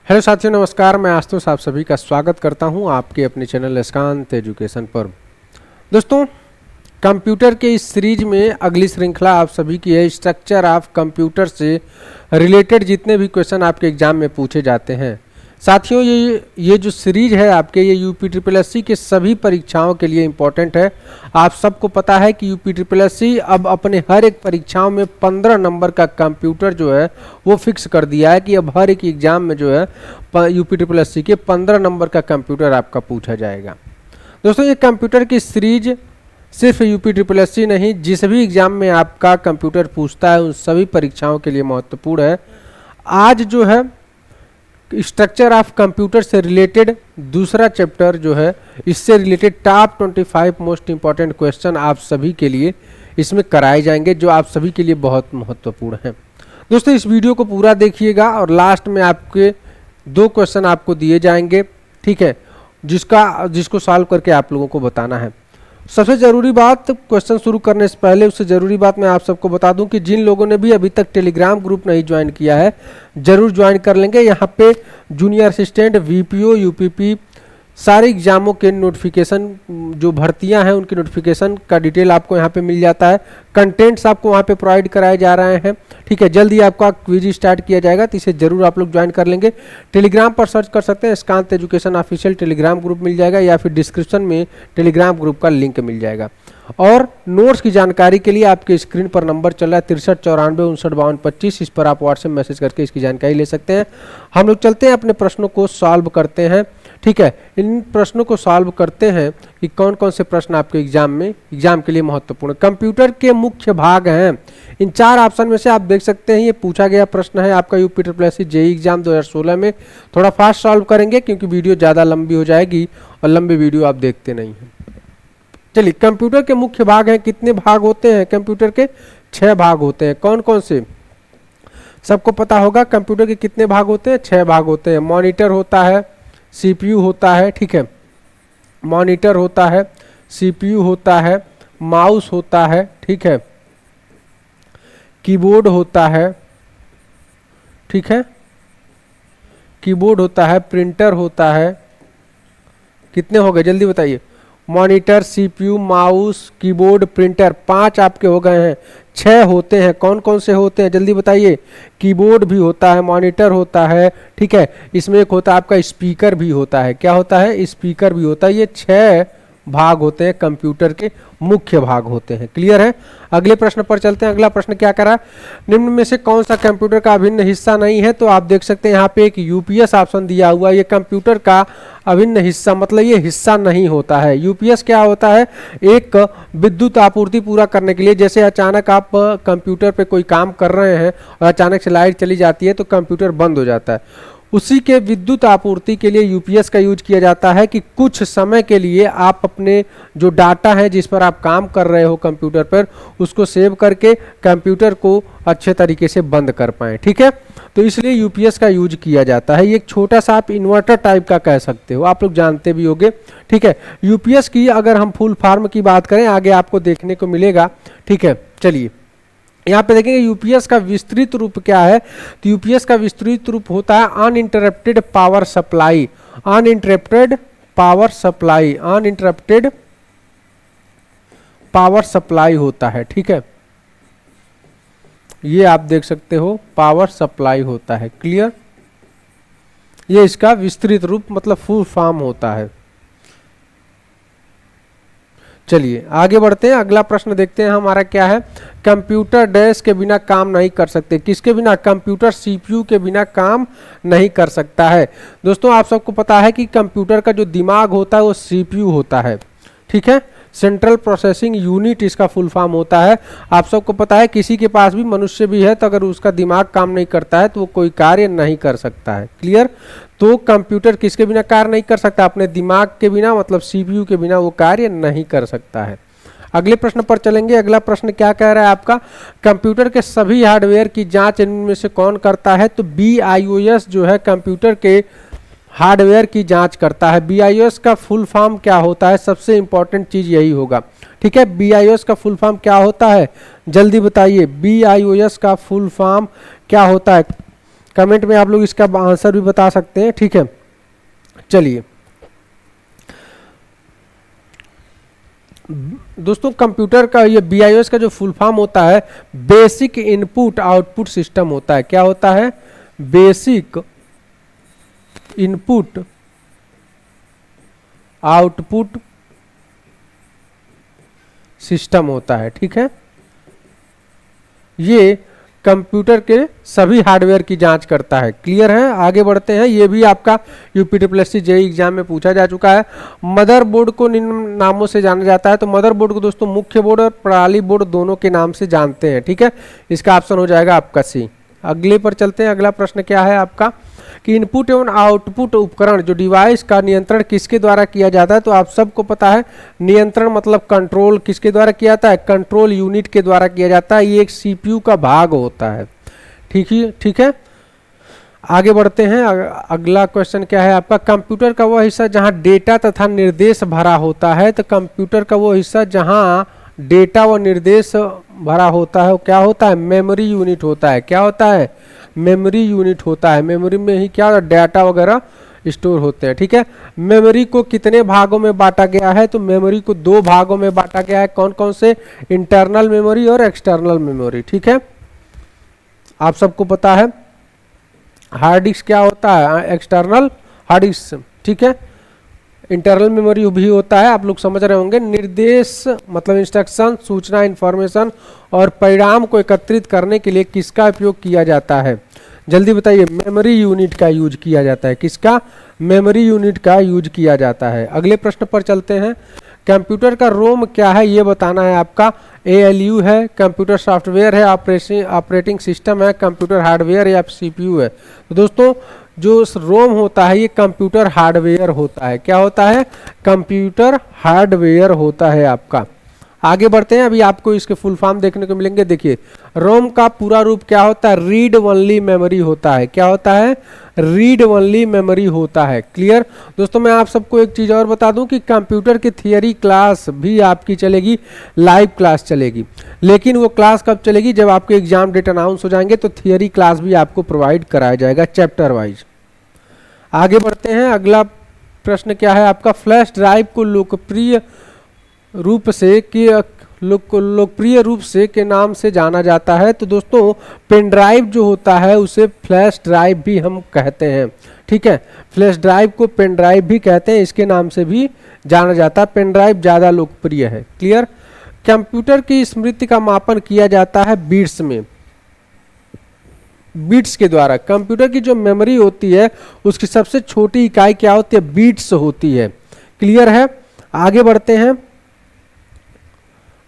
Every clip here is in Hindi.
हेलो साथियों, नमस्कार। मैं आशुतोष आप सभी का स्वागत करता हूं आपके अपने चैनल एस्कांत एजुकेशन पर। दोस्तों, कंप्यूटर के इस सीरीज में अगली श्रृंखला आप सभी की है स्ट्रक्चर ऑफ कंप्यूटर से रिलेटेड जितने भी क्वेश्चन आपके एग्जाम में पूछे जाते हैं। साथियों, ये जो सीरीज है आपके ये यूपीएससी के सभी परीक्षाओं के लिए इम्पोर्टेंट है। आप सबको पता है कि यूपीएससी अब अपने हर एक परीक्षाओं में 15 नंबर का कंप्यूटर जो है वो फिक्स कर दिया है कि अब हर एक एग्जाम में जो है यूपीएससी के 15 नंबर का कंप्यूटर आपका पूछा जाएगा। दोस्तों, ये कंप्यूटर की सीरीज सिर्फ यूपीएससी नहीं, जिस भी एग्जाम में आपका कंप्यूटर पूछता है उन सभी परीक्षाओं के लिए महत्वपूर्ण है। आज जो है स्ट्रक्चर ऑफ कंप्यूटर से रिलेटेड दूसरा चैप्टर जो है, इससे related top 25 most important question आप सभी के लिए इसमें कराए जाएंगे, जो आप सभी के लिए बहुत महत्वपूर्ण है। दोस्तों, इस वीडियो को पूरा देखिएगा और लास्ट में आपके 2 क्वेश्चन आपको दिए जाएंगे, ठीक है, जिसको सॉल्व करके आप लोगों को बताना है। सबसे ज़रूरी बात, क्वेश्चन शुरू करने से पहले उससे ज़रूरी बात मैं आप सबको बता दूं कि जिन लोगों ने भी अभी तक टेलीग्राम ग्रुप नहीं ज्वाइन किया है ज़रूर ज्वाइन कर लेंगे। यहाँ पे जूनियर असिस्टेंट, वीपीओ, यूपीपी सारे एग्जामों के नोटिफिकेशन, जो भर्तियां हैं उनकी नोटिफिकेशन का डिटेल आपको यहाँ पे मिल जाता है। कंटेंट्स आपको वहाँ पे प्रोवाइड कराए जा रहे हैं, ठीक है। जल्दी आपका क्विज स्टार्ट किया जाएगा, तो इसे जरूर आप लोग ज्वाइन कर लेंगे। टेलीग्राम पर सर्च कर सकते हैं, एस्कांत एजुकेशन ऑफिशियल टेलीग्राम ग्रुप मिल जाएगा, या फिर डिस्क्रिप्शन में टेलीग्राम ग्रुप का लिंक मिल जाएगा। और नोट्स की जानकारी के लिए आपके स्क्रीन पर नंबर चल रहा है 63 94 59 52 25। इस पर आप व्हाट्सएप मैसेज करके इसकी जानकारी ले सकते हैं। हम लोग चलते हैं अपने प्रश्नों को सॉल्व करते हैं, ठीक है। इन प्रश्नों को सॉल्व करते हैं कि कौन कौन से प्रश्न आपके एग्जाम के लिए महत्वपूर्ण। कंप्यूटर के मुख्य भाग हैं, इन 4 ऑप्शन में से आप देख सकते हैं ये पूछा गया प्रश्न है आपका यूपीएससी जेईई एग्जाम 2016 में। थोड़ा फास्ट सॉल्व करेंगे क्योंकि वीडियो ज़्यादा लंबी हो जाएगी और लंबी वीडियो आप देखते नहीं हैं। चलिए, कंप्यूटर के मुख्य भाग हैं। कितने भाग होते हैं कंप्यूटर के? 6 भाग होते हैं। कौन कौन से? सबको पता होगा कंप्यूटर के कितने भाग होते हैं? 6 भाग होते हैं। मॉनिटर होता है, सीपीयू होता है, ठीक है, मॉनिटर होता है, सीपीयू होता है, माउस होता है, ठीक है, कीबोर्ड होता है, ठीक है, कीबोर्ड होता है, प्रिंटर होता है। कितने हो गए जल्दी बताइए? Monitor, CPU, mouse, keyboard, printer, 5 आपके हो गए हैं। 6 होते हैं। कौन कौन से होते हैं जल्दी बताइए? कीबोर्ड भी होता है, मॉनिटर होता है, ठीक है, इसमें एक होता है आपका स्पीकर भी होता है। क्या होता है? स्पीकर भी होता है। ये 6 भाग होते हैं, कंप्यूटर के मुख्य भाग होते हैं। क्लियर है? अगले प्रश्न पर चलते हैं। अगला प्रश्न क्या करा? निम्न में से कौन सा कंप्यूटर का अभिन्न हिस्सा नहीं है? तो आप देख सकते हैं यहाँ पे एक यूपीएस ऑप्शन दिया हुआ है। ये कंप्यूटर का अभिन्न हिस्सा, मतलब ये हिस्सा नहीं होता है। यूपीएस क्या होता है? एक विद्युत आपूर्ति पूरा करने के लिए, जैसे अचानक आप कंप्यूटर पे कोई काम कर रहे हैं और अचानक से लाइट चली जाती है तो कंप्यूटर बंद हो जाता है। उसी के विद्युत आपूर्ति के लिए यूपीएस का यूज किया जाता है कि कुछ समय के लिए आप अपने जो डाटा है जिस पर आप काम कर रहे हो कंप्यूटर पर, उसको सेव करके कंप्यूटर को अच्छे तरीके से बंद कर पाएं, ठीक है। तो इसलिए यूपीएस का यूज किया जाता है। ये एक छोटा सा आप इन्वर्टर टाइप का कह सकते हो, आप लोग जानते भी होंगे, ठीक है। यूपीएस की अगर हम फुल फॉर्म की बात करें आगे आपको देखने को मिलेगा, ठीक है। चलिए, यहाँ पे देखेंगे यूपीएस का विस्तृत रूप क्या है। तो यूपीएस का विस्तृत रूप होता है uninterrupted power supply. Uninterrupted power supply, uninterrupted power supply होता है, ठीक है। ये आप देख सकते हो, पावर सप्लाई होता है। क्लियर? ये इसका विस्तृत रूप मतलब फुल फॉर्म होता है। चलिए आगे बढ़ते हैं। अगला प्रश्न देखते हैं हमारा क्या है। कंप्यूटर डैश के बिना काम नहीं कर सकते। किसके बिना? कंप्यूटर सीपीयू के बिना काम नहीं कर सकता है। दोस्तों, आप सबको पता है कि कंप्यूटर का जो दिमाग होता है वो सीपीयू होता है, ठीक है। सेंट्रल प्रोसेसिंग यूनिट इसका फुल फॉर्म होता है। आप सबको पता है किसी के पास भी, मनुष्य भी है, तो अगर उसका दिमाग काम नहीं करता है तो वो कोई कार्य नहीं कर सकता है। क्लियर? तो कंप्यूटर किसके बिना कार्य नहीं कर सकता? अपने दिमाग के बिना, मतलब सीपीयू के बिना वो कार्य नहीं कर सकता है। अगले प्रश्न पर चलेंगे। अगला प्रश्न क्या कह रहा है आपका? कंप्यूटर के सभी हार्डवेयर की जांच इनमें से कौन करता है? तो BIOS जो है कंप्यूटर के हार्डवेयर की जांच करता है। BIOS का फुल फॉर्म क्या होता है? सबसे इंपॉर्टेंट चीज यही होगा, ठीक है। BIOS का फुल फॉर्म क्या होता है जल्दी बताइए? BIOS का फुल फॉर्म क्या होता है? कमेंट में आप लोग इसका आंसर भी बता सकते हैं, ठीक है। चलिए दोस्तों, कंप्यूटर का ये BIOS का जो फुल फॉर्म होता है बेसिक इनपुट आउटपुट सिस्टम होता है। क्या होता है? बेसिक इनपुट आउटपुट सिस्टम होता है, ठीक है। ये कंप्यूटर के सभी हार्डवेयर की जांच करता है। क्लियर है? आगे बढ़ते हैं। ये भी आपका UPSSC JEE एग्जाम में पूछा जा चुका है। मदरबोर्ड को निम्न नामों से जाना जाता है। तो मदरबोर्ड को दोस्तों मुख्य बोर्ड और प्रणाली बोर्ड दोनों के नाम से जानते हैं, ठीक है। इसका ऑप्शन हो जाएगा आपका सी। अगले पर चलते हैं। अगला प्रश्न क्या है आपका कि इनपुट एवं आउटपुट उपकरण जो डिवाइस का नियंत्रण किसके द्वारा किया जाता है? तो आप सबको पता है नियंत्रण मतलब कंट्रोल किसके द्वारा किया जाता है? कंट्रोल यूनिट के द्वारा किया जाता है। ये एक CPU का भाग होता है, ठीक है। आगे बढ़ते हैं। अगला क्वेश्चन क्या है आपका? कंप्यूटर का वह हिस्सा जहां डेटा तथा निर्देश भरा होता है। तो कंप्यूटर का वो हिस्सा जहां डेटा व निर्देश भरा होता है वो क्या होता है? मेमोरी यूनिट होता है। क्या होता है? मेमोरी यूनिट होता है। मेमोरी में ही क्या डाटा वगैरह स्टोर होते हैं, ठीक है। मेमोरी को कितने भागों में बांटा गया है? तो मेमोरी को 2 भागों में बांटा गया है। कौन कौन से? इंटरनल मेमोरी और एक्सटर्नल मेमोरी, ठीक है। आप सबको पता है हार्ड डिस्क क्या होता है? एक्सटर्नल हार्ड डिस्क, ठीक है। इंटरनल मेमोरी भी होता है, आप लोग समझ रहे होंगे। निर्देश मतलब इंस्ट्रक्शन, सूचना, इंफॉर्मेशन और परिणाम को एकत्रित करने के लिए किसका उपयोग किया जाता है? जल्दी बताइए। मेमोरी यूनिट का यूज किया जाता है। किसका? मेमोरी यूनिट का यूज किया जाता है। अगले प्रश्न पर चलते हैं। कंप्यूटर का रोम क्या है ये बताना है आपका। ALU है, कंप्यूटर सॉफ्टवेयर है, ऑपरेटिंग सिस्टम है, कंप्यूटर हार्डवेयर या CPU है। तो दोस्तों जो रोम होता है ये कंप्यूटर हार्डवेयर होता है। क्या होता है? कंप्यूटर हार्डवेयर होता है आपका। आगे बढ़ते हैं। अभी आपको इसके फुल फॉर्म देखने को मिलेंगे। देखिए रोम का पूरा रूप क्या होता है? रीड ओनली मेमोरी होता है। क्या होता है? रीड ओनली मेमोरी होता है। क्लियर दोस्तों। मैं आप सबको एक चीज़ और बता दूं कि कंप्यूटर की थियरी क्लास भी आपकी चलेगी, लाइव क्लास चलेगी। लेकिन वो क्लास कब चलेगी? जब आपके एग्जाम डेट अनाउंस हो जाएंगे तो थियरी क्लास भी आपको प्रोवाइड कराया जाएगा चैप्टर वाइज। आगे बढ़ते हैं। अगला प्रश्न क्या है आपका? फ्लैश ड्राइव को लोकप्रिय रूप से के नाम से जाना जाता है। तो दोस्तों पेन ड्राइव जो होता है उसे फ्लैश ड्राइव भी हम कहते हैं, ठीक है। फ्लैश ड्राइव को पेन ड्राइव भी कहते हैं, इसके नाम से भी जाना जाता है। पेन ड्राइव ज़्यादा लोकप्रिय है। क्लियर। कंप्यूटर की स्मृति का मापन किया जाता है बीट्स में, बीट्स के द्वारा। कंप्यूटर की जो मेमोरी होती है उसकी सबसे छोटी इकाई क्या होती है? बीट्स होती है। क्लियर है। आगे बढ़ते हैं।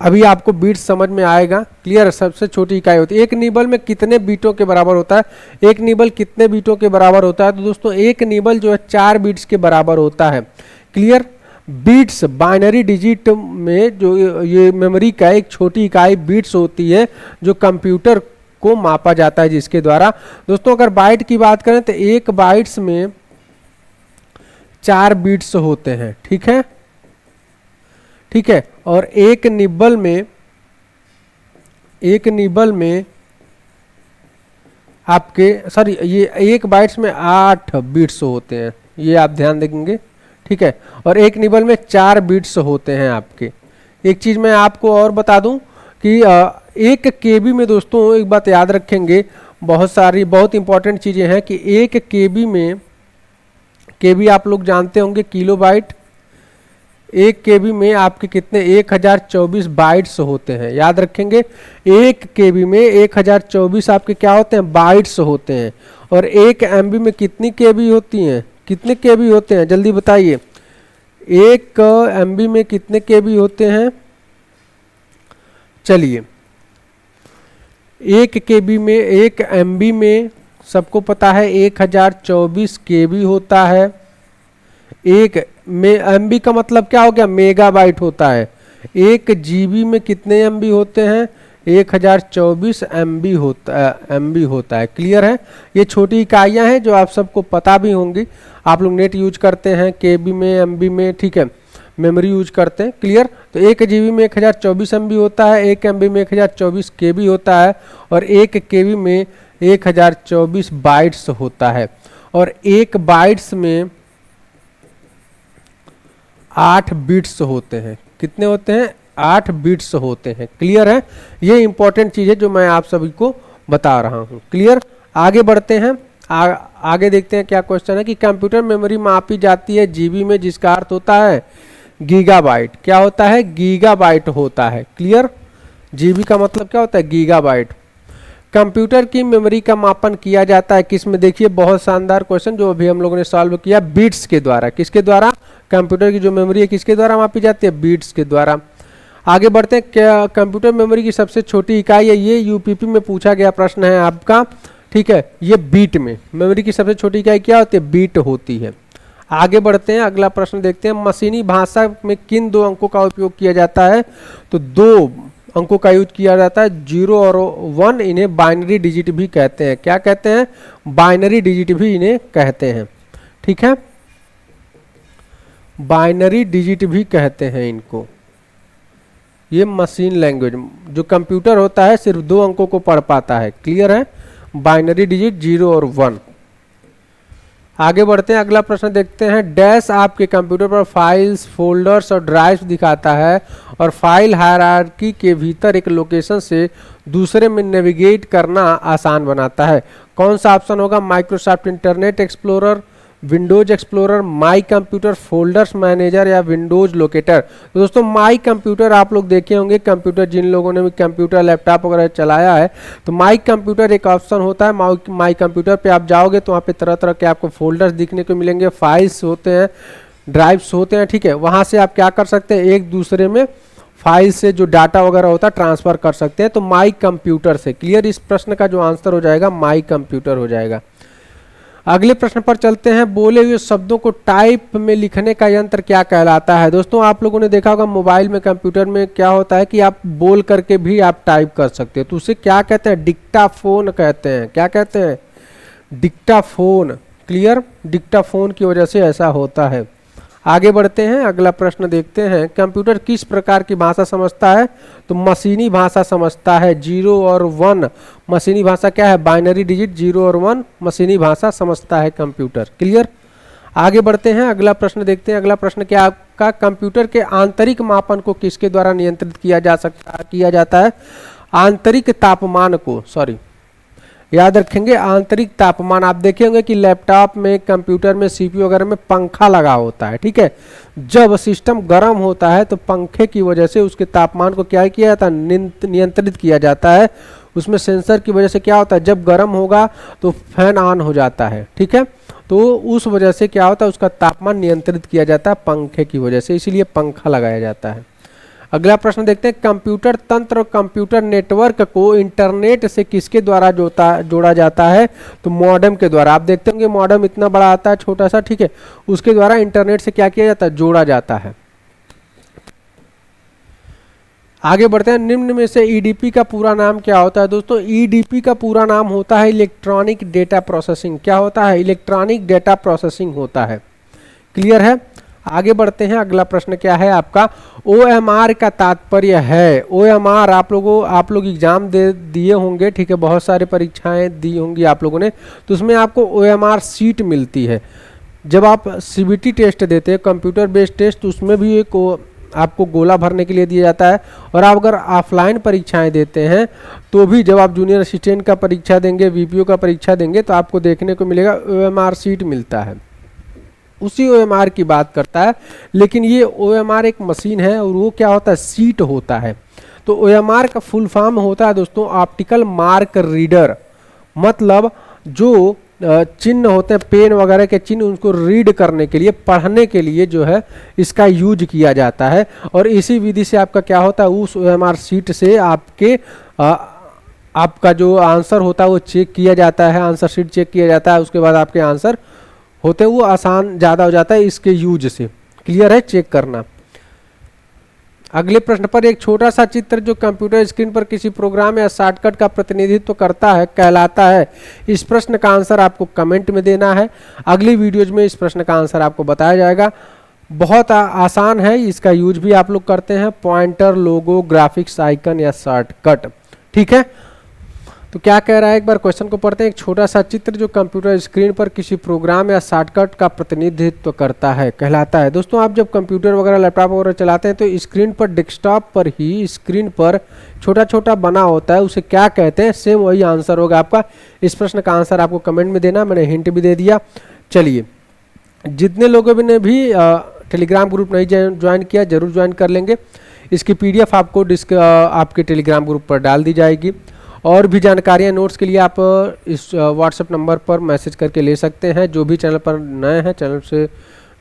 अभी आपको बीट्स समझ में आएगा। क्लियर। सबसे छोटी इकाई होती है। एक निबल में कितने बीटों के बराबर होता है? एक निबल कितने बीटों के बराबर होता है? तो दोस्तों एक निबल जो है 4 बीट्स के बराबर होता है। क्लियर। बीट्स बाइनरी डिजिट में जो ये मेमोरी का एक छोटी इकाई बीट्स होती है जो कंप्यूटर को मापा जाता है जिसके द्वारा। दोस्तों अगर बाइट की बात करें तो एक बाइट्स में 4 बीट्स होते हैं, ठीक है, ठीक है। और एक निबल में आपके ये एक बाइट्स में 8 बीट्स होते हैं, ये आप ध्यान देंगे, ठीक है। और एक निबल में 4 बीट्स होते हैं आपके। एक चीज मैं आपको और बता दूं कि 1 KB में दोस्तों एक बात याद रखेंगे, बहुत इंपॉर्टेंट चीजें हैं कि 1 KB में, KB आप लोग जानते होंगे किलोबाइट, 1 KB में आपके कितने 1024 बाइट्स होते हैं। याद रखेंगे 1 KB में 1024 आपके क्या होते हैं? बाइट्स होते हैं। और 1 MB में कितनी KB होती हैं? कितने KB होते हैं? जल्दी बताइए। 1 MB में कितने KB होते हैं? चलिए 1 KB में 1 MB में सबको पता है 1024 KB होता है। 1 में MB का मतलब क्या हो गया? मेगाबाइट होता है। 1 GB में कितने MB होते हैं? 1024 MB होता है। क्लियर है। ये छोटी इकाइयां हैं जो आप सबको पता भी होंगी। आप लोग नेट यूज करते हैं KB में, MB में, ठीक है, मेमोरी यूज करते हैं। क्लियर। तो 1 GB में 1024 MB होता है, 1 MB में 1024 KB होता है और 1 KB में 1024 बाइट्स होता है और एक बाइट्स में 8 बिट्स होते हैं। कितने होते हैं? 8 बिट्स होते हैं। क्लियर है? ये इंपॉर्टेंट चीज है जो मैं आप सभी को बता रहा हूं। क्लियर? आगे बढ़ते हैं। आगे देखते हैं क्या क्वेश्चन है कि कंप्यूटर मेमोरी मापी जाती है जीबी में, जिसका अर्थ होता है गीगाबाइट। क्या होता है? गीगाबाइट होता है। क्लियर? जीबी का मतलब क्या होता है? गीगाबाइट। कंप्यूटर की मेमोरी का मापन किया जाता है किस में? देखिए बहुत शानदार क्वेश्चन जो अभी हम लोगों ने सॉल्व किया, बिट्स के द्वारा। किसके द्वारा? कंप्यूटर की जो मेमोरी है किसके द्वारा मापी जाती है? बिट्स के द्वारा। आगे बढ़ते हैं। क्या कंप्यूटर मेमोरी की सबसे छोटी इकाई है? ये यूपीपी में पूछा गया प्रश्न है आपका। ठीक है, ये बीट में मेमोरी की सबसे छोटी इकाई क्या होती है? बीट होती है। आगे बढ़ते हैं, अगला प्रश्न देखते हैं। मशीनी भाषा में किन 2 अंकों का उपयोग किया जाता है? तो 2 अंकों का यूज किया जाता है, 0 और 1। इन्हें बाइनरी डिजिट भी कहते हैं। क्या कहते हैं? बाइनरी डिजिट भी इन्हें कहते हैं। ठीक है, बाइनरी डिजिट भी कहते हैं इनको। ये मशीन लैंग्वेज जो कंप्यूटर होता है सिर्फ 2 अंकों को पढ़ पाता है। क्लियर है? बाइनरी डिजिट 0 और 1। आगे बढ़ते हैं, अगला प्रश्न देखते हैं। डैश आपके कंप्यूटर पर फाइल्स, फोल्डर्स और ड्राइव्स दिखाता है और फाइल हायरार्की के भीतर एक लोकेशन से दूसरे में नेविगेट करना आसान बनाता है। कौन सा ऑप्शन होगा? Microsoft internet explorer, Windows explorer, my computer, folders manager या विंडोज लोकेटर। तो दोस्तों माई कंप्यूटर आप लोग देखे होंगे, कंप्यूटर जिन लोगों ने भी कंप्यूटर लैपटॉप वगैरह चलाया है तो माई कंप्यूटर एक ऑप्शन होता है। माई कंप्यूटर पे आप जाओगे तो वहाँ पे तरह तरह के आपको फोल्डर्स दिखने को मिलेंगे, फाइल्स होते हैं, ड्राइव्स होते हैं। ठीक है, वहाँ से आप क्या कर सकते हैं? एक दूसरे में फाइल से जो डाटा वगैरह होता है ट्रांसफर कर सकते हैं। तो माई कंप्यूटर से। क्लियर? इस प्रश्न का जो आंसर हो जाएगा माई कंप्यूटर हो जाएगा। अगले प्रश्न पर चलते हैं। बोले हुए शब्दों को टाइप में लिखने का यंत्र क्या कहलाता है? दोस्तों आप लोगों ने देखा होगा मोबाइल में, कंप्यूटर में क्या होता है कि आप बोल करके भी आप टाइप कर सकते हो। तो उसे क्या कहते हैं? डिक्टाफोन कहते हैं। क्या कहते हैं? डिक्टाफोन। क्लियर? डिक्टाफोन की वजह से ऐसा होता है। आगे बढ़ते हैं, अगला प्रश्न देखते हैं। कंप्यूटर किस प्रकार की भाषा समझता है? तो मशीनी भाषा समझता है, 0 और 1। मशीनी भाषा क्या है? बाइनरी डिजिट 0 और 1 मशीनी भाषा समझता है कंप्यूटर। क्लियर? आगे बढ़ते हैं, अगला प्रश्न देखते हैं। अगला प्रश्न क्या आपका? कंप्यूटर के आंतरिक मापन को किसके द्वारा नियंत्रित किया जाता है? आंतरिक तापमान को, याद रखेंगे आंतरिक तापमान। आप देखे होंगे कि लैपटॉप में, कंप्यूटर में, सीपीयू वगैरह में पंखा लगा होता है। ठीक है, जब सिस्टम गर्म होता है तो पंखे की वजह से उसके तापमान को क्या किया जाता है? नियंत्रित किया जाता है। उसमें सेंसर की वजह से क्या होता है? जब गर्म होगा तो फैन ऑन हो जाता है। ठीक है, तो उस वजह से क्या होता है? उसका तापमान नियंत्रित किया जाता है पंखे की वजह से, इसीलिए पंखा लगाया जाता है। अगला प्रश्न देखते हैं। कंप्यूटर तंत्र और कंप्यूटर नेटवर्क को इंटरनेट से किसके द्वारा जोड़ा जाता है? तो मॉडेम के द्वारा। आप देखते होंगे मॉडेम इतना बड़ा आता है, छोटा सा। ठीक है, उसके द्वारा इंटरनेट से क्या किया जाता है? जोड़ा जाता है। आगे बढ़ते हैं। निम्न में से ईडीपी का पूरा नाम क्या होता है? दोस्तों ईडीपी का पूरा नाम होता है इलेक्ट्रॉनिक डेटा प्रोसेसिंग। क्या होता है? इलेक्ट्रॉनिक डेटा प्रोसेसिंग होता है। क्लियर है? आगे बढ़ते हैं, अगला प्रश्न क्या है आपका? ओएमआर का तात्पर्य है। ओएमआर आप लोग एग्जाम दिए होंगे। ठीक है, बहुत सारे परीक्षाएं दी होंगी आप लोगों ने, तो उसमें आपको ओएमआर सीट मिलती है। जब आप सीबीटी टेस्ट देते हैं, कंप्यूटर बेस्ड टेस्ट, तो उसमें भी एक आपको गोला भरने के लिए दिया जाता है। और आप अगर ऑफलाइन परीक्षाएं देते हैं तो भी जब आप जूनियर असिस्टेंट का परीक्षा देंगे, वीपीओ का परीक्षा देंगे, तो आपको देखने को मिलेगा ओएमआर सीट मिलता है। उसी ओएमआर की बात करता है, लेकिन ये ओएमआर एक मशीन है और वो क्या होता है? सीट होता है। तो ओएमआर का फुल फॉर्म होता है दोस्तों ऑप्टिकल मार्क रीडर। मतलब जो चिन्ह होते हैं, पेन वगैरह के चिन्ह, उनको रीड करने के लिए, पढ़ने के लिए जो है इसका यूज किया जाता है। और इसी विधि से आपका क्या होता है? उस ओएमआर सीट से आपका जो आंसर होता है वो चेक किया जाता है, आंसर शीट चेक किया जाता है। उसके बाद आपके आंसर होते वो आसान ज़्यादा हो जाता है इसके यूज से। क्लियर है? चेक करना। अगले प्रश्न पर एक छोटा सा चित्र जो कंप्यूटर स्क्रीन पर किसी प्रोग्राम या शॉर्टकट का प्रतिनिधित्व करता है कहलाता है। इस प्रश्न का आंसर आपको कमेंट में देना है। अगली वीडियोज में इस प्रश्न का आंसर आपको बताया जाएगा। बहुत आसान है, इसका यूज भी आप लोग करते हैं। पॉइंटर, लोगो, ग्राफिक्स आइकन या शॉर्टकट। ठीक है, तो क्या कह रहा है, एक बार क्वेश्चन को पढ़ते हैं। एक छोटा सा चित्र जो कंप्यूटर स्क्रीन पर किसी प्रोग्राम या शॉर्टकट का प्रतिनिधित्व करता है कहलाता है। दोस्तों आप जब कंप्यूटर वगैरह लैपटॉप वगैरह चलाते हैं तो स्क्रीन पर, डेस्कटॉप पर ही स्क्रीन पर छोटा छोटा बना होता है, उसे क्या कहते हैं? सेम वही आंसर होगा आपका। इस प्रश्न का आंसर आपको कमेंट में देना, मैंने हिंट भी दे दिया। चलिए, जितने लोगों ने भी टेलीग्राम ग्रुप नहीं ज्वाइन किया जरूर ज्वाइन कर लेंगे। इसकी PDF आपको आपके टेलीग्राम ग्रुप पर डाल दी जाएगी। और भी जानकारियाँ नोट्स के लिए आप इस व्हाट्सएप नंबर पर मैसेज करके ले सकते हैं। जो भी चैनल पर नए हैं, चैनल से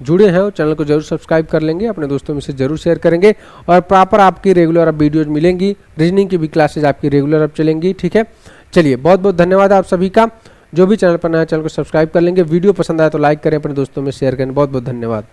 जुड़े हैं, वो चैनल को जरूर सब्सक्राइब कर लेंगे, अपने दोस्तों में से जरूर शेयर करेंगे। और प्रॉपर आपकी रेगुलर अब वीडियोज मिलेंगी, रीजनिंग की भी क्लासेज आपकी रेगुलर अब चलेंगी। ठीक है, चलिए बहुत बहुत धन्यवाद आप सभी का। जो भी चैनल पर नया, चैनल को सब्सक्राइब कर लेंगे। वीडियो पसंद आया तो लाइक करें, अपने दोस्तों में शेयर करें। बहुत बहुत धन्यवाद।